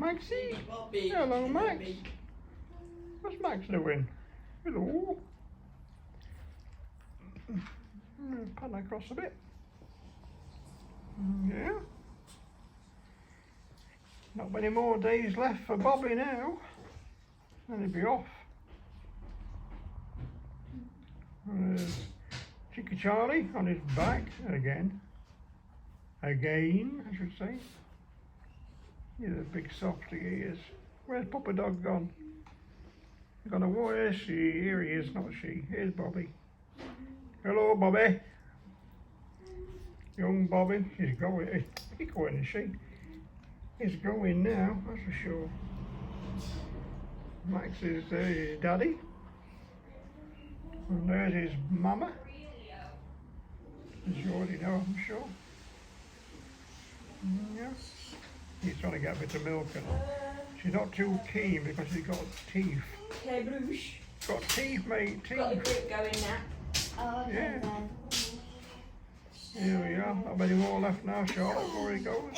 Maxie. Bobby. Hello, Max. What's Max doing? Hello. Pan across a bit. Yeah. Not many more days left for Bobby now. Then he'll be off. And there's Cheeky Charlie on his back again. Again, I should say. He's a big softy, he is. Where's Papa Dog gone? He's gone away. Where's she? Here he is, not she. Here's Bobby. Hello, Bobby. Young Bobby. He's going. He's going, is she? He's going now, that's for sure. Max is his daddy. And there's his mama. As you already know, I'm sure. Yeah. He's trying to get a bit of milk and she's not too keen because she's got teeth. Okay, Bruce. Got teeth, mate, teeth. Got the grip going now. Oh, okay Yeah. then. Here we are. Not many more left now, Charlotte, before he goes.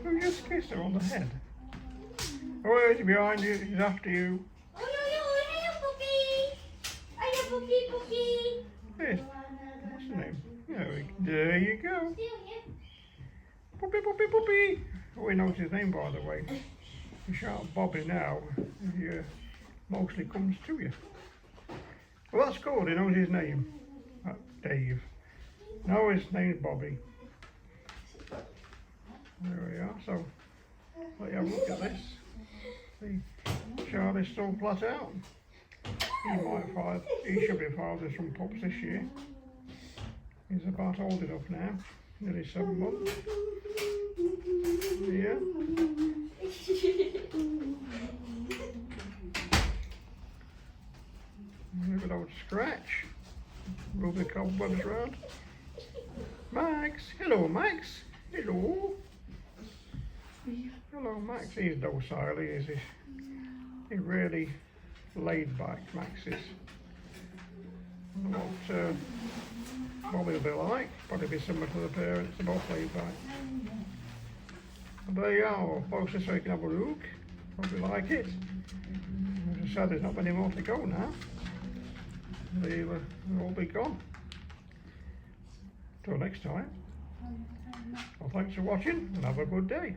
Oh, just kissed her on the head. Oh, he's behind you. He's after you. Oh, hello, Pookie. Hello, Pookie. Yes. What's the name? There you go. Poopy, poopy, poopy. Oh, he knows his name, by the way. You shout Bobby now, he mostly comes to you. Well, that's good. He knows his name. Dave. No, his name's Bobby. There we are. So, let you have a look at this. See, Charlie's still flat out. He should be fathered some pups this year. He's about old enough now. Nearly 7 months. Yeah. Look at old Scratch. Rub the cobwebs round. Max. Hello, Max. Hello. Hello, Max. He's docile, he is. He's really laid back, Max is. I don't know what Bobby will be like. Probably be similar to the parents, they're both laid back. And there you are, folks, just so you can have a look. Hope you like it. As I said, there's not many more to go now. They'll all be gone. Till next time. Well, thanks for watching and have a good day.